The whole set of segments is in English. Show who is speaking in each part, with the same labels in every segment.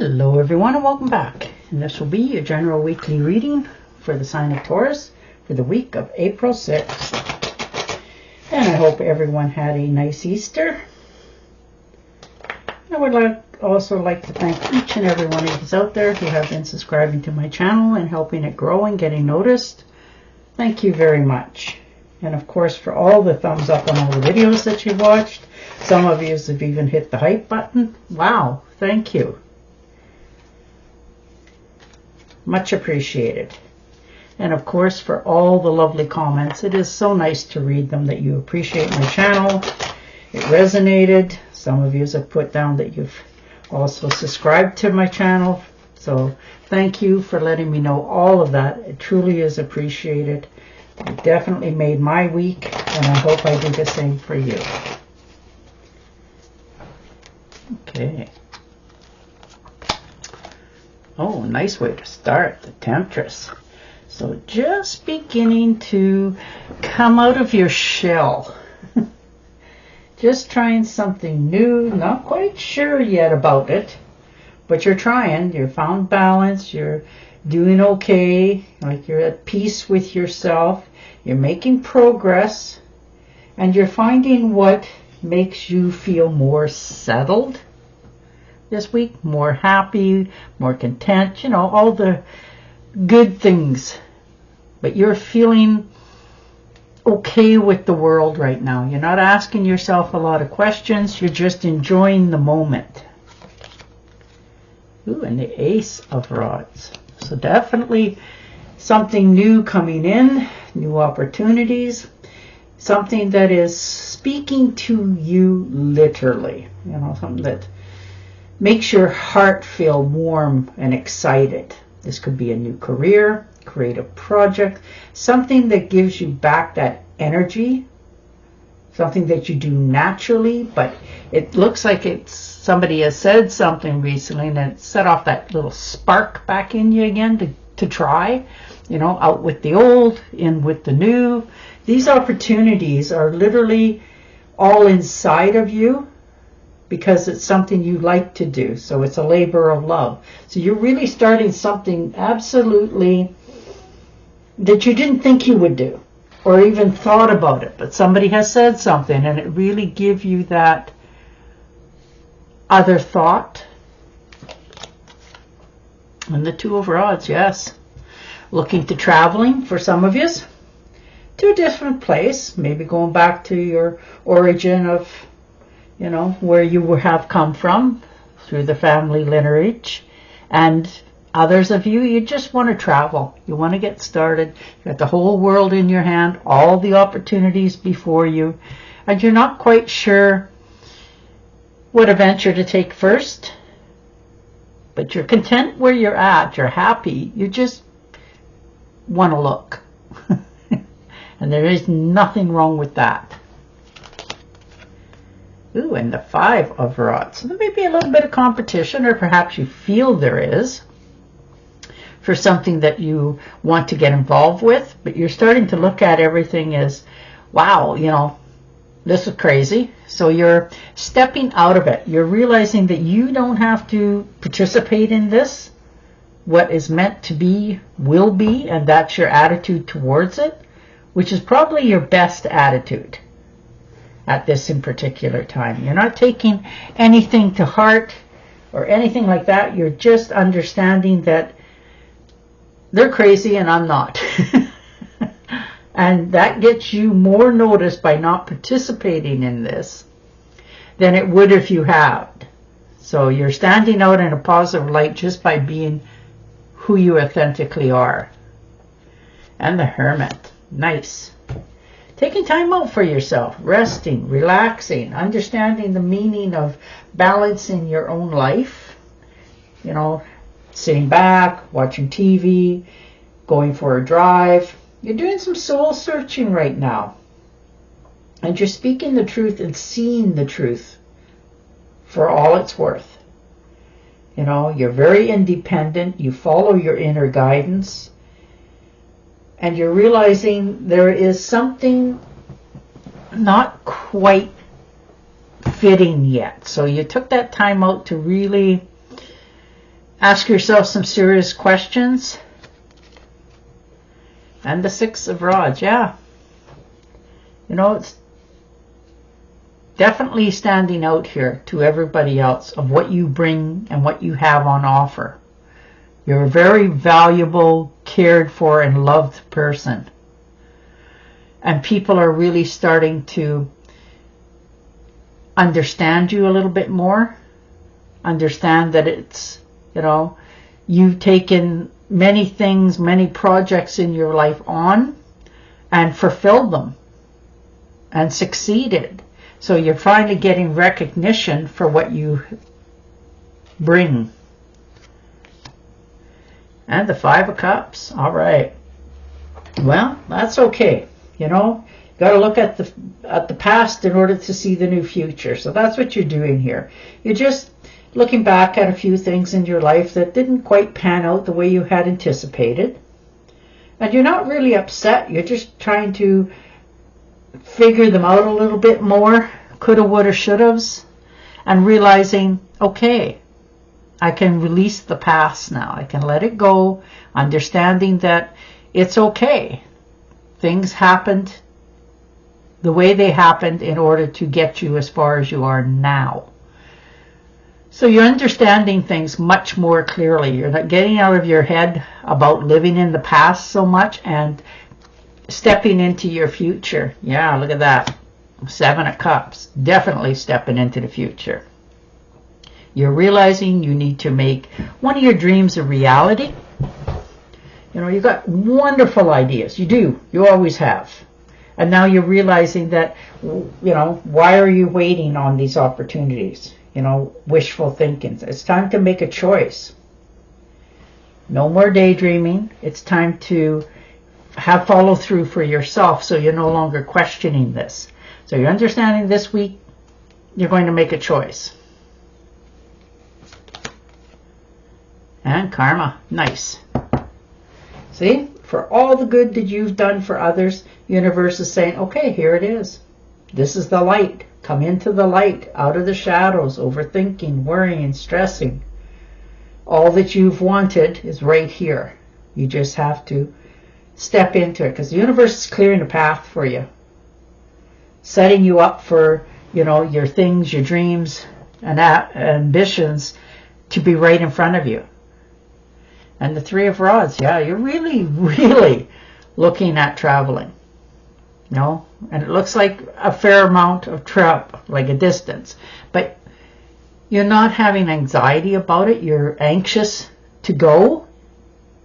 Speaker 1: Hello everyone and welcome back. And this will be your general weekly reading for the sign of Taurus for the week of April 6th. And I hope everyone had a nice Easter. I would also like to thank each and every one of you out there who have been subscribing to my channel and helping it grow and getting noticed. Thank you very much. And of course for all the thumbs up on all the videos that you've watched. Some of you have even hit the hype button. Wow, thank you. Much appreciated. And of course for all the lovely comments. It is so nice to read them, that you appreciate my channel. It resonated. Some of you have put down that you've also subscribed to my channel. So thank you for letting me know all of that. It truly is appreciated. It definitely made my week, and I hope I do the same for you. Okay. Oh, nice way to start, the Temptress. So just beginning to come out of your shell. Just trying something new, not quite sure yet about it, but you're trying. You're found balance, you're doing okay, like you're at peace with yourself, you're making progress, and you're finding what makes you feel more settled this week, more happy, more content, you know, all the good things. But you're feeling okay with the world right now. You're not asking yourself a lot of questions. You're just enjoying the moment. Ooh, and the Ace of Rods. So definitely something new coming in, new opportunities, something that is speaking to you literally, you know, something that makes your heart feel warm and excited. This could be a new career, creative project, something that gives you back that energy, something that you do naturally, but it looks like it's somebody has said something recently and it set off that little spark back in you again to try, you know, out with the old, in with the new. These opportunities are literally all inside of you, because it's something you like to do. So it's a labor of love. So you're really starting something absolutely that you didn't think you would do or even thought about it. But somebody has said something and it really gives you that other thought. And the Two of Rods, yes. Looking to traveling for some of you to a different place. Maybe going back to your origin of, you know, where you have come from through the family lineage. And others of you, you just want to travel. You want to get started. You got the whole world in your hand, all the opportunities before you, and you're not quite sure what adventure to take first. But you're content where you're at. You're happy. You just want to look. And there is nothing wrong with that. Ooh, and the Five of Rods. So there may be a little bit of competition, or perhaps you feel there is, for something that you want to get involved with, but you're starting to look at everything as, wow, you know, this is crazy. So you're stepping out of it. You're realizing that you don't have to participate in this. What is meant to be will be, and that's your attitude towards it, which is probably your best attitude at this in particular time. You're not taking anything to heart or anything like that. You're just understanding that they're crazy and I'm not. And that gets you more noticed by not participating in this than it would if you had. So you're standing out in a positive light just by being who you authentically are. And the Hermit. Nice. Taking time out for yourself, resting, relaxing, understanding the meaning of balancing your own life. You know, sitting back, watching TV, going for a drive. You're doing some soul searching right now. And you're speaking the truth and seeing the truth for all it's worth. You know, you're very independent. You follow your inner guidance. And you're realizing there is something not quite fitting yet. So you took that time out to really Ask yourself some serious questions. And the Six of Rods, yeah. You know, it's definitely standing out here to everybody else of what you bring and what you have on offer. You're a very valuable, cared for, and loved person. And people are really starting to understand you a little bit more. Understand that it's, you know, you've taken many things, many projects in your life on and fulfilled them and succeeded. So you're finally getting recognition for what you bring. And the Five of Cups. All right. Well, that's okay. You know, you got to look at the past in order to see the new future. So that's what you're doing here. You're just looking back at a few things in your life that didn't quite pan out the way you had anticipated. And you're not really upset. You're just trying to figure them out a little bit more. Coulda, woulda, shouldas. And realizing, okay, I can release the past now. I can let it go. Understanding that it's okay. Things happened the way they happened in order to get you as far as you are now. So you're understanding things much more clearly. You're not getting out of your head about living in the past so much and stepping into your future. Yeah, look at that. Seven of Cups. Definitely stepping into the future. You're realizing you need to make one of your dreams a reality. You know, you've got wonderful ideas. You do. You always have. And now you're realizing that, you know, why are you waiting on these opportunities? You know, wishful thinking. It's time to make a choice. No more daydreaming. It's time to have follow through for yourself so you're no longer questioning this. So you're understanding this week you're going to make a choice. And karma. Nice. See? For all the good that you've done for others, universe is saying, okay, here it is. This is the light. Come into the light, out of the shadows, overthinking, worrying, stressing. All that you've wanted is right here. You just have to step into it because the universe is clearing the path for you. Setting you up for, you know, your things, your dreams, and ambitions to be right in front of you. And the Three of Rods, yeah, you're really, really looking at traveling. You know, and it looks like a fair amount of travel, like a distance. But you're not having anxiety about it. You're anxious to go.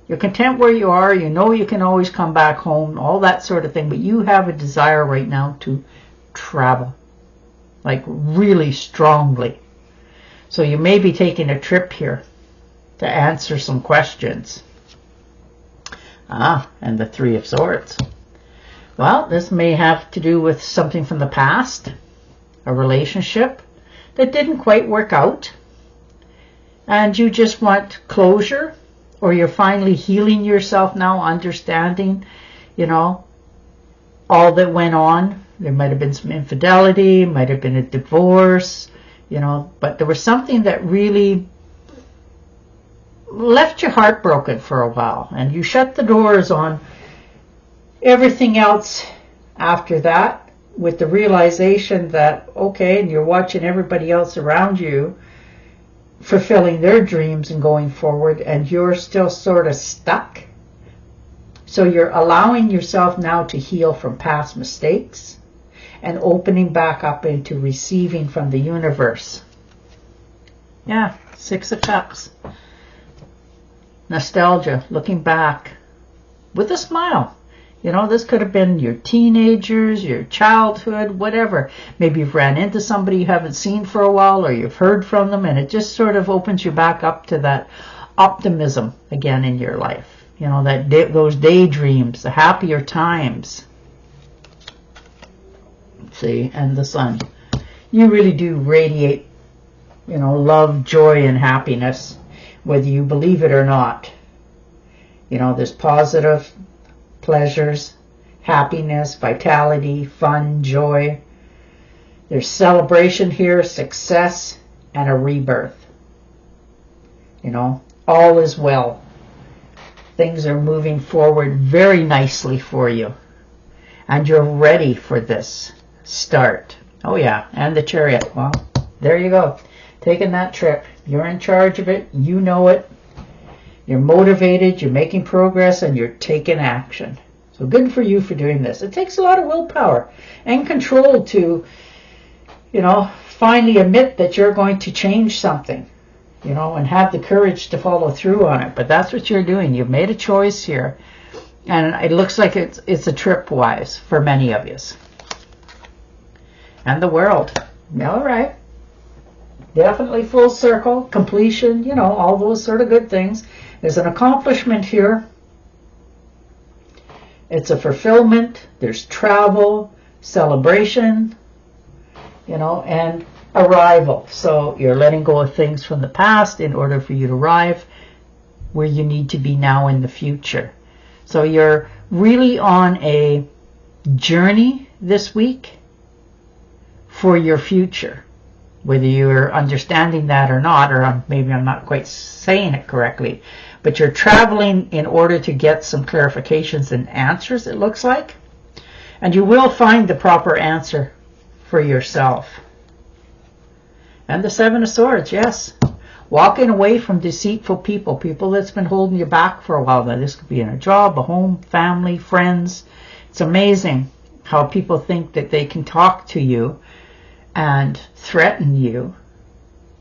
Speaker 1: You're content where you are. You know you can always come back home, all that sort of thing. But you have a desire right now to travel, like really strongly. So you may be taking a trip here to answer some questions. And the Three of Swords. Well, this may have to do with something from the past, a relationship that didn't quite work out, and you just want closure, or you're finally healing yourself now, understanding, you know, all that went on. There might have been some infidelity, might have been a divorce, you know, but there was something that really left you heartbroken for a while, and you shut the doors on everything else after that with the realization that, okay, and you're watching everybody else around you fulfilling their dreams and going forward, and you're still sort of stuck. So you're allowing yourself now to heal from past mistakes and opening back up into receiving from the universe. Yeah, Six of Cups. Nostalgia, looking back with a smile. You know, this could have been your teenagers, your childhood, whatever. Maybe you've ran into somebody you haven't seen for a while, or you've heard from them, and it just sort of opens you back up to that optimism again in your life. You know, that those daydreams, the happier times. See, and the Sun. You really do radiate, you know, love, joy, and happiness, whether you believe it or not. You know, there's positive pleasures, happiness, vitality, fun, joy. There's celebration here, success, and a rebirth. You know, all is well. Things are moving forward very nicely for you. And you're ready for this start. Oh yeah, and the Chariot. Well, there you go. Taking that trip. You're in charge of it. You know it. You're motivated. You're making progress, and you're taking action. So good for you for doing this. It takes a lot of willpower and control to, finally admit that you're going to change something, and have the courage to follow through on it. But that's what you're doing. You've made a choice here. And it looks like it's a trip-wise for many of you. And the World. All right. Definitely full circle, completion, all those sort of good things. There's an accomplishment here. It's a fulfillment. There's travel, celebration, and arrival. So you're letting go of things from the past in order for you to arrive where you need to be now in the future. So you're really on a journey this week for your future, whether you're understanding that or not, or maybe I'm not quite saying it correctly, but you're traveling in order to get some clarifications and answers, it looks like. And you will find the proper answer for yourself. And the Seven of Swords, yes. Walking away from deceitful people that's been holding you back for a while. Now, this could be in a job, a home, family, friends. It's amazing how people think that they can talk to you and threaten you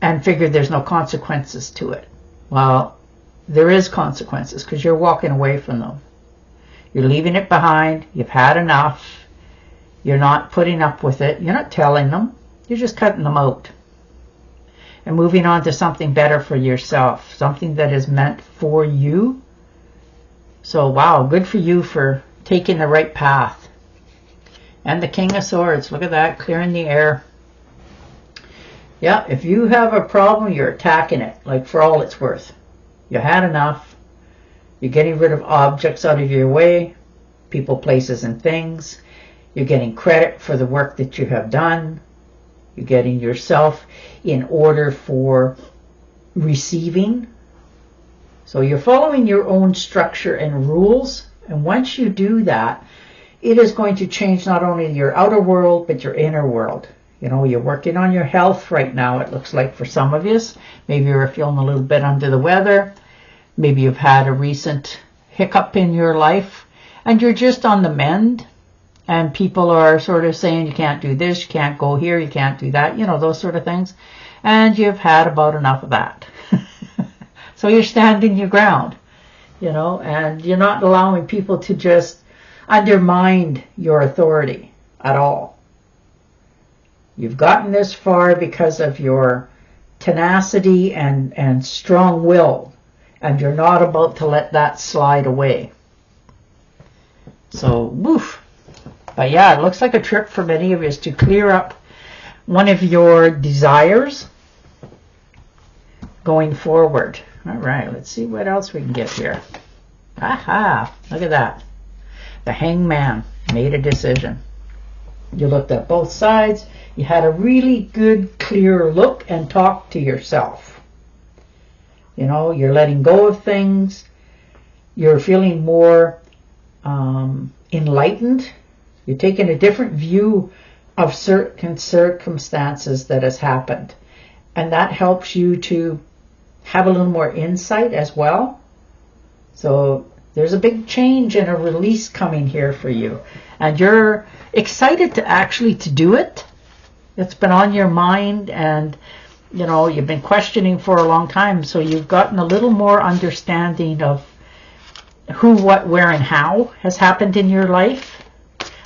Speaker 1: and figure there's no consequences to it. Well, there is consequences because you're walking away from them. You're leaving it behind. You've had enough. You're not putting up with it. You're not telling them. You're just cutting them out. And moving on to something better for yourself, something that is meant for you. So, wow, good for you for taking the right path. And the King of Swords, look at that, clearing the air. Yeah, if you have a problem, you're attacking it, like for all it's worth. You had enough. You're getting rid of objects out of your way, people, places, and things. You're getting credit for the work that you have done. You're getting yourself in order for receiving. So you're following your own structure and rules. And once you do that, it is going to change not only your outer world, but your inner world. You're working on your health right now, it looks like for some of you. Maybe you're feeling a little bit under the weather. Maybe you've had a recent hiccup in your life and you're just on the mend. And people are sort of saying you can't do this, you can't go here, you can't do that, those sort of things. And you've had about enough of that. So you're standing your ground, and you're not allowing people to just undermine your authority at all. You've gotten this far because of your tenacity and strong will, and you're not about to let that slide away. So, woof. But yeah, it looks like a trip for many of you is to clear up one of your desires going forward. All right, let's see what else we can get here. Aha, look at that. The Hangman made a decision. You looked at both sides. You had a really good, clear look and talk to yourself. You're letting go of things. You're feeling more enlightened. You're taking a different view of certain circumstances that has happened. And that helps you to have a little more insight as well. So there's a big change and a release coming here for you. And you're excited to do it. It's been on your mind and, you've been questioning for a long time. So you've gotten a little more understanding of who, what, where, and how has happened in your life.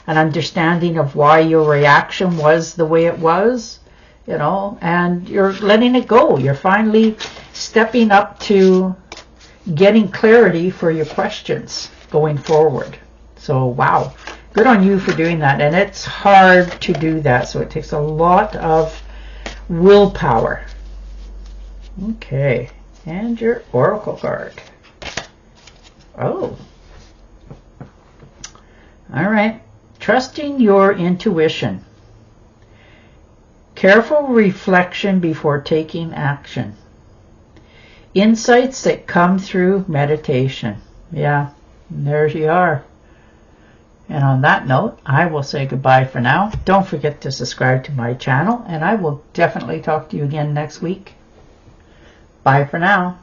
Speaker 1: An understanding of why your reaction was the way it was, and you're letting it go. You're finally stepping up to getting clarity for your questions going forward. So, wow, good on you for doing that. And it's hard to do that, so it takes a lot of willpower. Okay, and your Oracle card. Oh, all right. Trusting your intuition. Careful reflection before taking action. insights that come through meditation. Yeah, there you are. And on that note, I will say goodbye for now. Don't forget to subscribe to my channel, and I will definitely talk to you again next week. Bye for now.